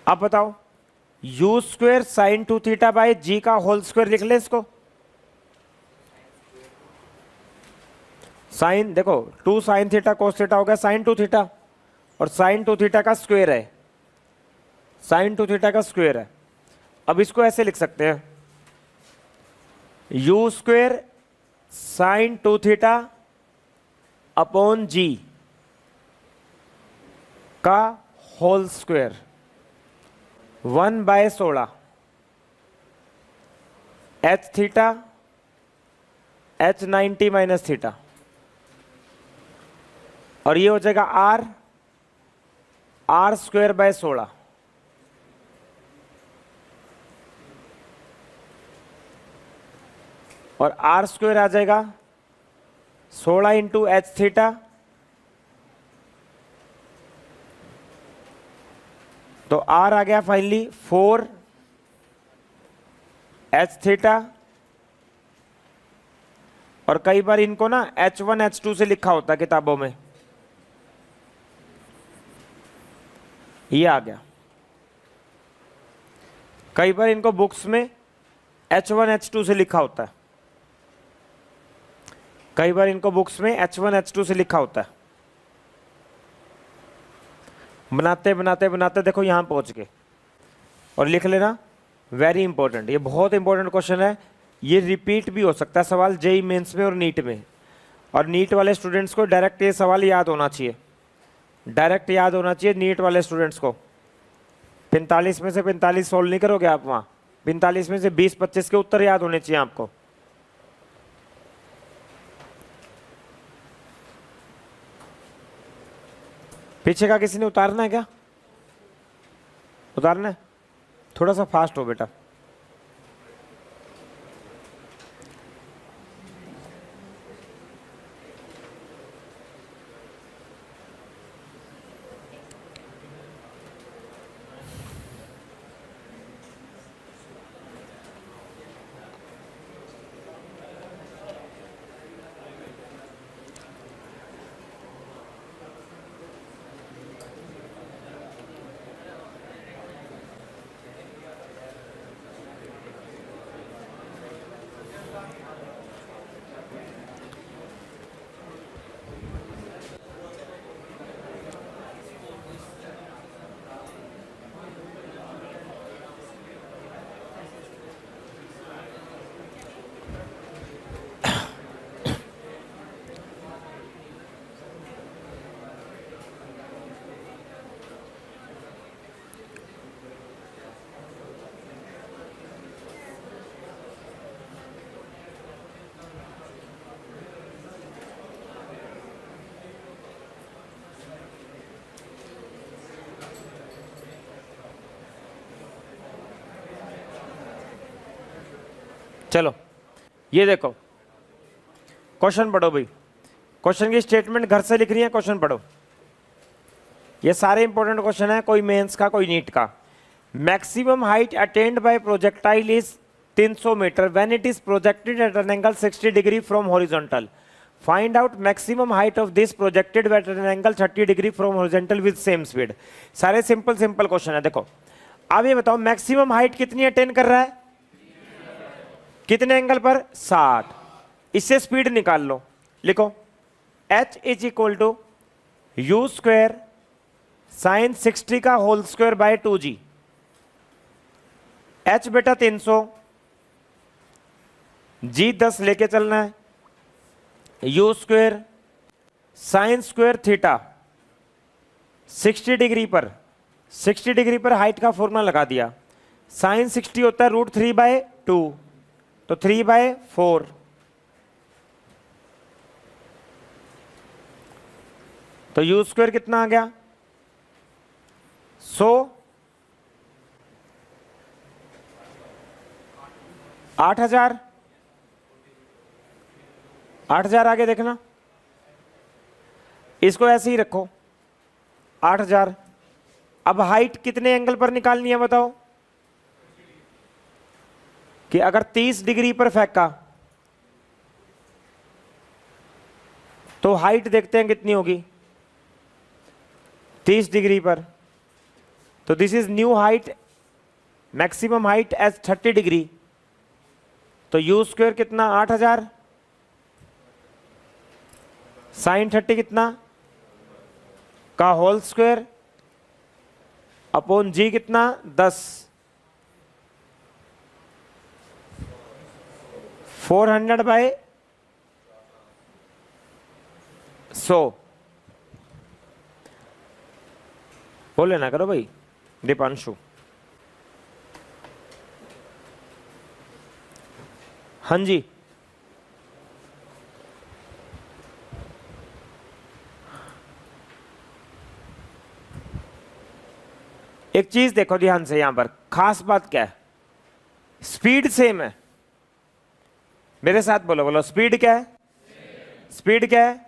अब बताओ, u square sine 2 theta by g का होल स्क्वेयर लिख ले इसको। साइन देखो 2 साइन थीटा कोस थीटा हो गया साइन 2 थीटा, और साइन 2 थीटा का स्क्वायर है, साइन 2 थीटा का स्क्वायर है। अब इसको ऐसे लिख सकते हैं, u square sine 2 theta upon g का whole square 1/16 H theta H 90 minus theta, और ये हो जाएगा आर स्क्वायर बाय 16। और आर स्क्वायर आ जाएगा 16 इंटू एच थीटा, तो आर आ गया फाइनली 4 एच थीटा। और कई बार इनको ना H1 H2 से लिखा होता है किताबों में, ये आ गया। कई बार इनको बुक्स में H1 H2 से लिखा होता है, कई बार इनको बुक्स में H1 H2 से लिखा होता है। बनाते बनाते बनाते देखो यहां पहुंच गए, और लिख लेना, वेरी इंपॉर्टेंट, ये बहुत इंपॉर्टेंट क्वेश्चन है। ये रिपीट भी हो सकता है सवाल जेई मेंस में और नीट में, और नीट वाले स्टूडेंट्स को डायरेक्ट ये सवाल याद होना चाहिए, डायरेक्ट याद होना चाहिए नीट वाले स्टूडेंट्स को। 45 में से 45 सोल्व नहीं करोगे आप वहाँ, 45 में से 20-25 के उत्तर याद होने चाहिए आपको। पीछे का किसी ने उतारना है क्या? उतारना है? थोड़ा सा फास्ट हो बेटा। चलो ये देखो, क्वेश्चन पढ़ो भाई, क्वेश्चन की स्टेटमेंट घर से लिख रही है, क्वेश्चन पढ़ो। ये सारे इंपॉर्टेंट क्वेश्चन है, कोई मेंस का कोई नीट का। Maximum height attained by projectile is 300 metre when it is projected at an angle 60 degree from horizontal. Find out maximum height of this projected at an angle 30 degree from horizontal with same speed. सारे simple simple question है। देखो अब ये बताओ maximum height कितनी attain कर रहा है, कितने एंगल पर? 60। इससे स्पीड निकाल लो, लिखो h is equal to u square sine 60 का whole square by 2g। h बेटा 300, g 10 लेके चलना है, you square sine square theta 60 degree पर, 60 डिग्री पर हाइट का फॉर्मूला लगा दिया। साइन 60 होता है √3/2, तो 3/4। तो यू स्क्वायर कितना आ गया? 100 8,000, 8,000 आगे देखना, इसको ऐसे ही रखो 8,000। अब हाइट कितने एंगल पर निकालनी है बताओ? कि अगर 30 डिग्री पर फेंका तो हाइट देखते हैं कितनी होगी 30 डिग्री पर। तो this is new height, maximum height as 30 degree. तो यू स्क्वायर कितना 8000, साइन 30 कितना का होल स्क्वायर अपॉन जी कितना 10, 400 बाय 100। बोले ना करो भाई दीपांशु। हाँ जी, एक चीज देखो ध्यान से, यहां पर खास बात क्या है, स्पीड सेम है। मेरे साथ बोलो, बोलो स्पीड क्या है? स्पीड क्या है?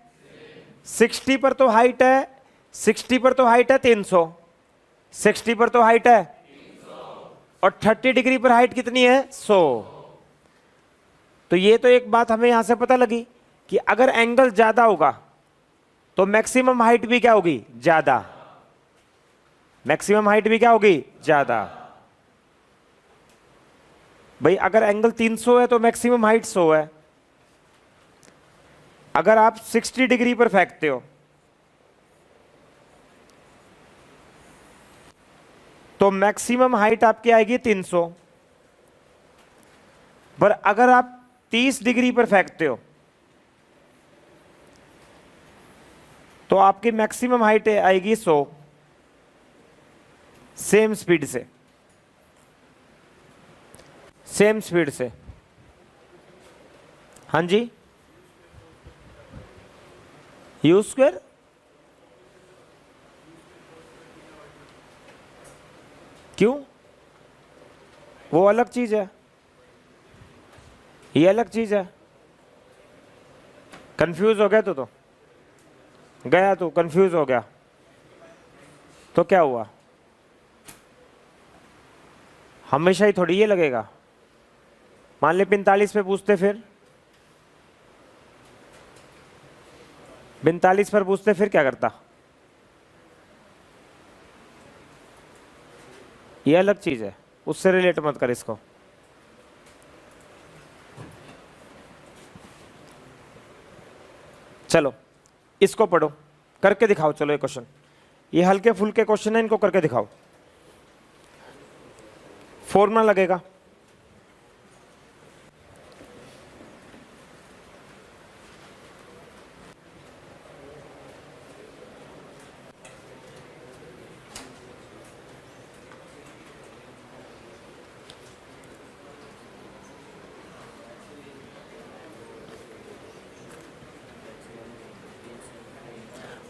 60 पर तो हाइट है, 60 पर तो हाइट है 300, 60 पर तो हाइट है 300, और 30 डिग्री पर हाइट कितनी है 100। तो ये तो एक बात हमें यहां से पता लगी कि अगर एंगल ज्यादा होगा तो मैक्सिमम हाइट भी क्या होगी ज्यादा, मैक्सिमम हाइट भी क्या होगी ज्यादा। भाई अगर एंगल 300 है तो मैक्सिमम हाइट 100 है। अगर आप 60 डिग्री पर फेंकते हो तो मैक्सिमम हाइट आपकी आएगी 300, पर अगर आप 30 डिग्री पर फेंकते हो तो आपकी मैक्सिमम हाइट आएगी 100, सेम स्पीड से, सेम स्पीड से। हाँ जी, यू स्क्वायर क्यों? वो अलग चीज है, ये अलग चीज है। कंफ्यूज हो गया तो गया, तो कंफ्यूज हो गया तो क्या हुआ? हमेशा ही थोड़ी ये लगेगा। मान ले 45 पे पूछते, फिर 45 पर पूछते फिर क्या करता? ये अलग चीज है, उससे रिलेट मत कर इसको। चलो इसको पढ़ो, करके दिखाओ। चलो ये क्वेश्चन, ये हल्के फुल्के क्वेश्चन है, इनको करके दिखाओ। फॉर्मूला लगेगा।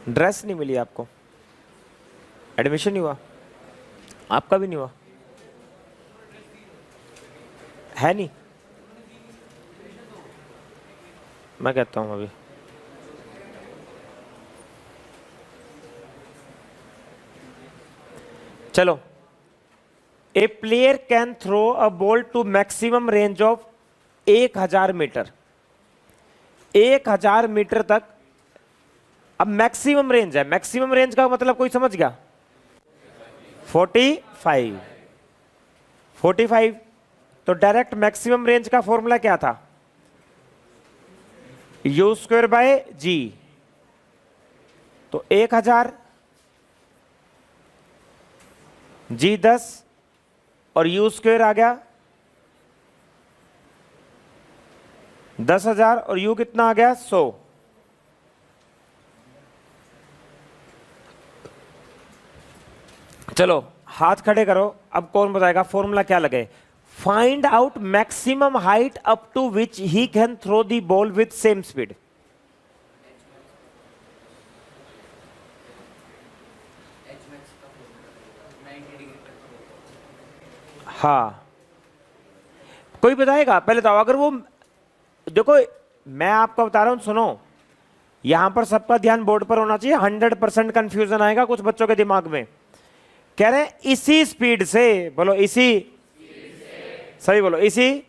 ड्रेस नहीं मिली आपको, एडमिशन नहीं हुआ, आपका भी नहीं हुआ है? नहीं, मैं कहता हूं अभी। चलो, a player can throw a ball to maximum range of 1000 metre, 1000 metre तक। अब मैक्सिमम रेंज है, मैक्सिमम रेंज का मतलब कोई समझ गया? 45, 45। तो डायरेक्ट मैक्सिमम रेंज का फॉर्मूला क्या था? U square by g. तो 1000 जी 10 और यू स्क्वायर आ गया 10,000 और यू कितना आ गया 100। चलो हाथ खड़े करो, अब कौन बताएगा फॉर्मूला क्या लगे? Find out maximum height up to which he can throw the ball with same speed. हाँ, कोई बताएगा? पहले तो अगर वो, देखो मैं आपको बता रहा हूं, सुनो, यहां पर सबका ध्यान बोर्ड पर होना चाहिए। 100% कंफ्यूजन आएगा कुछ बच्चों के दिमाग में। कह रहे हैं इसी स्पीड से, बोलो इसी, सही बोलो, इसी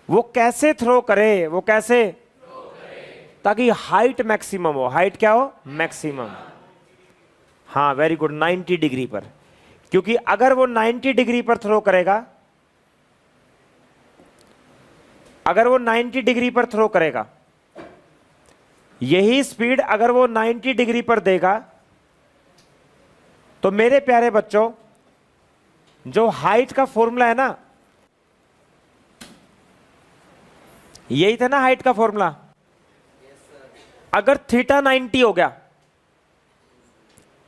वो कैसे थ्रो करे, वो कैसे, ताकि हाइट मैक्सिमम हो। हाइट क्या हो, मैक्सिमम। हाँ वेरी गुड, 90 डिग्री पर। क्योंकि अगर वो 90 डिग्री पर थ्रो करेगा, अगर वो 90 डिग्री पर थ्रो करेगा, यही स्पीड अगर वो 90 डिग्री पर देगा, तो मेरे प्यारे बच्चों जो हाइट का फॉर्मूला है ना, यही था ना हाइट का फॉर्मूला। अगर थीटा 90 हो गया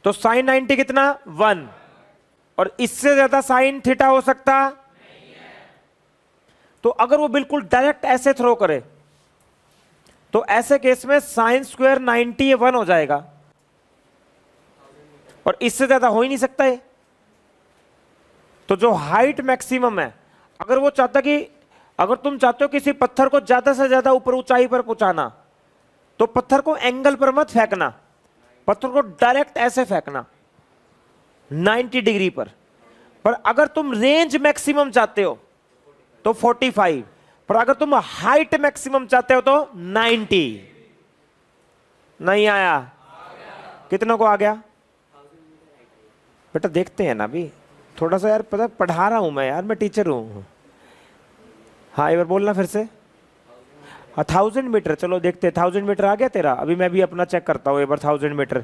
तो साइन 90 कितना, 1, और इससे ज्यादा साइन थीटा हो सकता नहीं है। तो अगर वो बिल्कुल डायरेक्ट ऐसे थ्रो करे तो ऐसे केस में साइन स्क्वायर 90 ये 1 हो जाएगा, और इससे ज्यादा हो ही नहीं सकता है। तो जो हाइट मैक्सिमम है, अगर वो चाहता कि, अगर तुम चाहते हो किसी पत्थर को ज्यादा से ज्यादा ऊपर ऊंचाई पर पहुंचाना, तो पत्थर को एंगल पर मत फेंकना, पत्थर को डायरेक्ट ऐसे फेंकना 90 डिग्री पर अगर तुम रेंज मैक्सिमम चाहते हो तो 45, पर अगर तुम हाइट मैक्सिमम चाहते हो तो 90। नहीं आया? कितनों को आ गया बेटा? देखते हैं ना अभी थोड़ा सा यार, पता पढ़ा रहा हूं मैं यार, मैं टीचर हूं। हाँ एक बार बोलना फिर से। 1000 मीटर, चलो देखते हैं 1000 मीटर आ गया तेरा। अभी मैं भी अपना चेक करता हूँ एक बार 1000 मीटर,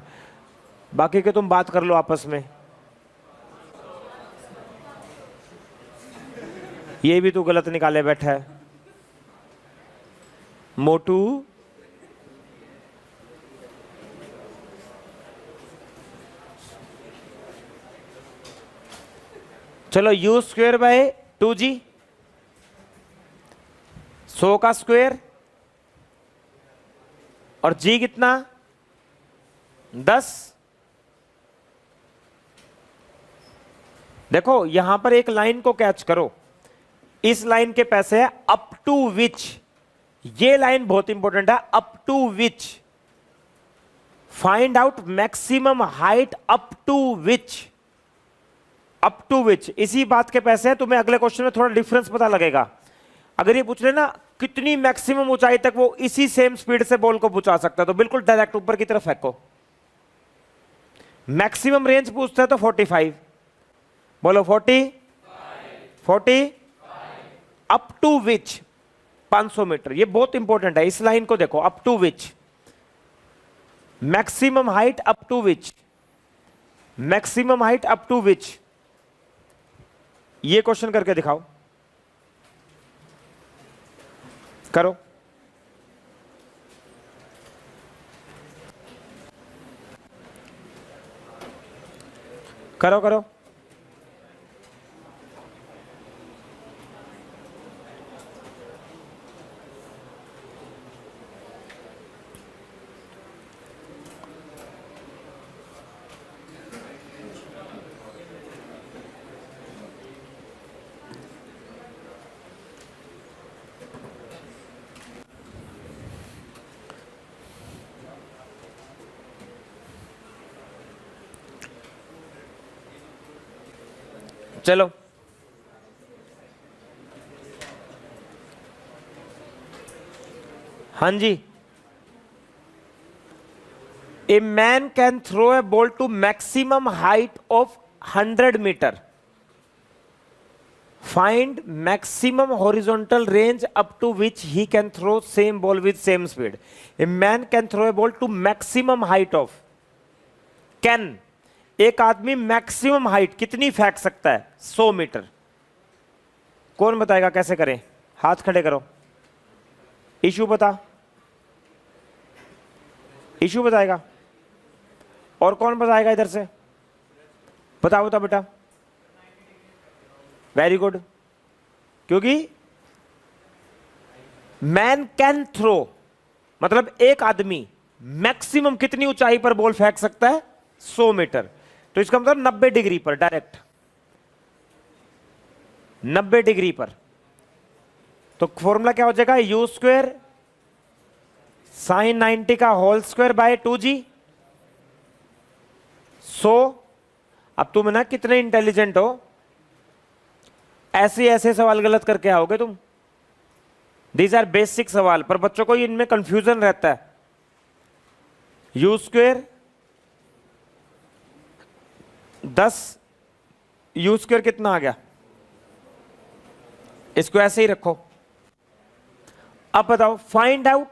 बाकी के तुम बात कर लो आपस में। ये भी तू गलत निकाले बैठा है मोटू। चलो u स्क्वेयर बाय 2g, 100 का स्क्वेयर, और g कितना, 10। देखो यहां पर एक लाइन को कैच करो, इस लाइन के पैसे है अप टू विच, ये लाइन बहुत इंपॉर्टेंट है, up to which find out maximum height up to which, up to which, इसी बात के पैसे हैं। तुम्हें अगले क्वेश्चन में थोड़ा डिफरेंस पता लगेगा। अगर ये पूछ लेना कितनी मैक्सिमम ऊंचाई तक वो इसी सेम स्पीड से बॉल को पहुंचा सकता है, तो बिल्कुल डायरेक्ट ऊपर की तरफ फेंको। मैक्सिमम रेंज पूछता है तो 45, बोलो 40 अप टू विच 500 मीटर। ये बहुत इंपॉर्टेंट है, इस लाइन को देखो, up to which, maximum height up to which, maximum height up to which. ये क्वेश्चन करके दिखाओ, करो। करो करो। चलो हाँ जी। A man can throw a ball to maximum height of 100 metre, find maximum horizontal range up to which he can throw same ball with same speed. A man can throw a ball to maximum height of, can, एक आदमी maximum height कितनी फेंक सकता है, 100 metre. कौन बताएगा कैसे करें? हाथ खड़े करो। इशू बता, इशू बताएगा। और कौन बताएगा इधर से? बताओ बताओ बेटा। वेरी गुड, क्योंकि मैन कैन थ्रो मतलब एक आदमी मैक्सिमम कितनी ऊंचाई पर बॉल फेंक सकता है, 100 मीटर। तो इसका मतलब 90 डिग्री पर, डायरेक्ट 90 डिग्री पर। तो फॉर्मूला क्या हो जाएगा, u स्क्वायर साइन 90 का होल स्क्वायर बाय 2g, 100। अब तुम ना कितने इंटेलिजेंट हो, ऐसे ऐसे सवाल गलत करके आओगे तुम। दीज आर बेसिक सवाल, पर बच्चों को इनमें कंफ्यूजन रहता है। यू स्क्वेयर 10, यू स्क्वेयर कितना आ गया, इसको ऐसे ही रखो। अब बताओ, find out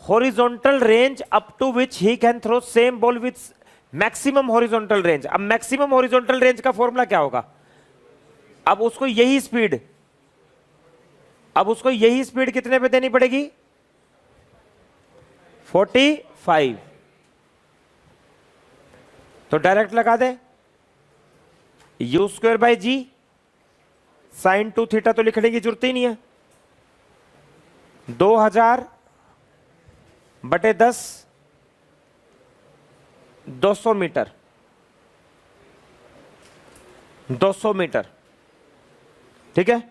horizontal range up to which he can throw same ball with maximum horizontal range. अब मैक्सिमम हॉरिजॉन्टल रेंज का फॉर्मूला क्या होगा, अब उसको यही स्पीड, अब उसको यही स्पीड कितने पे देनी पड़ेगी, 45। तो डायरेक्ट लगा दे, u square by g sine 2 theta, तो लिखने की जरूरत ही नहीं है। 2000/10 200 मीटर, 200 मीटर, ठीक है।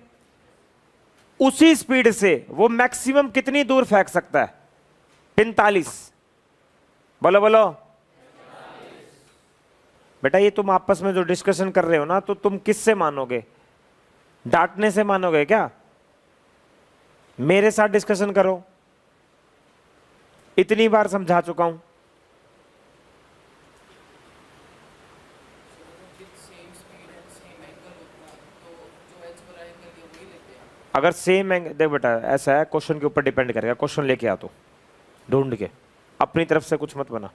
उसी स्पीड से वो मैक्सिमम कितनी दूर फेंक सकता है, 45। बोलो बोलो बेटा, ये तुम आपस में जो डिस्कशन कर रहे हो ना, तो तुम किससे मानोगे, डांटने से मानोगे क्या? मेरे साथ डिस्कशन करो, इतनी बार समझा चुका हूं। अगर सेम एंगल, देख बेटा ऐसा है, क्वेश्चन के ऊपर डिपेंड करेगा, क्वेश्चन लेके आ तो ढूंढ के, अपनी तरफ से कुछ मत बना।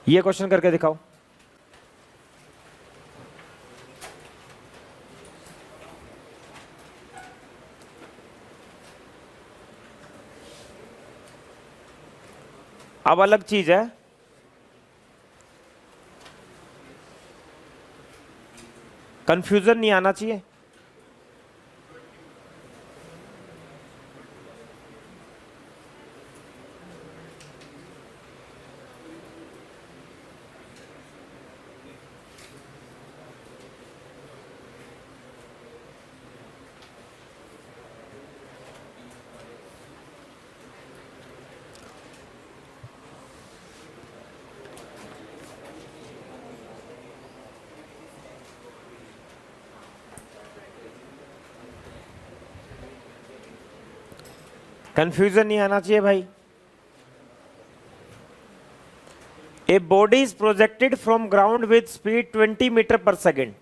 ये क्वेश्चन करके दिखाओ। अब अलग चीज है, कंफ्यूजन नहीं आना चाहिए। कंफ्यूजन नहीं आना चाहिए भाई। A body is projected from ground with speed 20 metre per second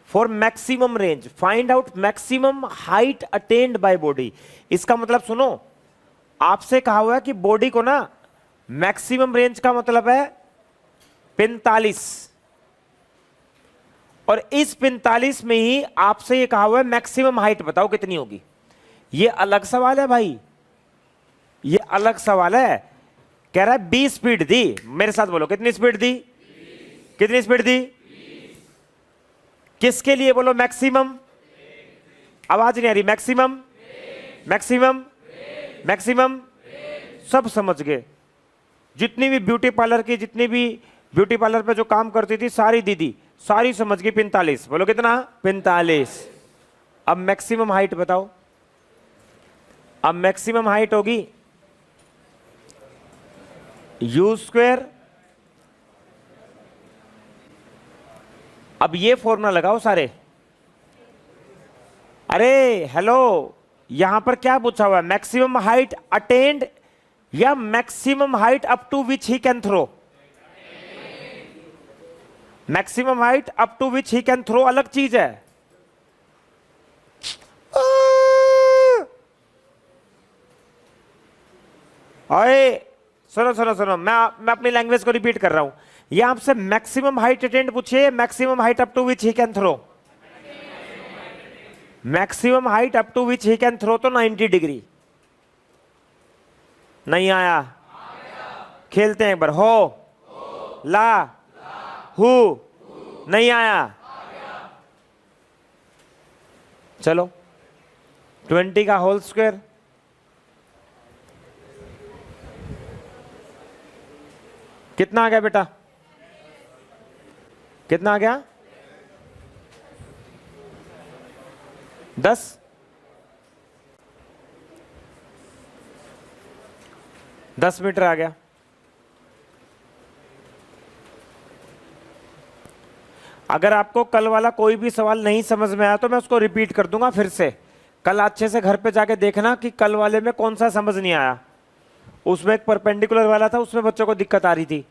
for maximum range, find out maximum height attained by body. इसका मतलब सुनो, आपसे कहा हुआ है कि बॉडी को ना मैक्सिमम रेंज का मतलब है 45, और इस 45 में ही आपसे ये कहा हुआ है मैक्सिमम हाइट बताओ कितनी होगी। ये अलग सवाल है भाई, ये अलग सवाल है। कह रहा है 20 स्पीड दी, मेरे साथ बोलो कितनी स्पीड दी, 20। कितनी स्पीड दी, 20। किसके लिए बोलो, मैक्सिमम, आवाज नहीं आ रही, मैक्सिमम, मैक्सिमम, मैक्सिमम, सब समझ गए। जितनी भी ब्यूटी पार्लर की, जितनी भी ब्यूटी पार्लर पे जो काम करती थी सारी दीदी, सारी समझ गई। 45 बोलो कितना, 45। अब मैक्सिमम हाइट बताओ, अब मैक्सिमम हाइट होगी यू स्क्वेयर, अब ये फॉर्मूला लगाओ सारे। अरे हेलो, यहां पर क्या पूछा हुआ है, मैक्सिमम हाइट अटेन्ड या maximum height up to which he can throw. Maximum height up to which he can throw अलग चीज है। अरे सुनो सुनो सुनो, मैं अपनी लैंग्वेज को रिपीट कर रहा हूं। ये आपसे मैक्सिमम हाइट अटेंड पूछिए, maximum height up to which he can throw. Maximum height up to which he can throw तो 90 डिग्री। नहीं आया, खेलते हैं एक बार, हो ला हु, नहीं आया, चलो 20 का होल स्क्वायर कितना आ गया बेटा, कितना आ गया, 10। 10 मीटर आ गया। अगर आपको कल वाला कोई भी सवाल नहीं समझ में आया तो मैं उसको रिपीट कर दूंगा फिर से। कल अच्छे से घर पे जाके देखना कि कल वाले में कौन सा समझ नहीं आया। उसमें एक परपेंडिकुलर वाला था, उसमें बच्चों को दिक्कत आ रही थी।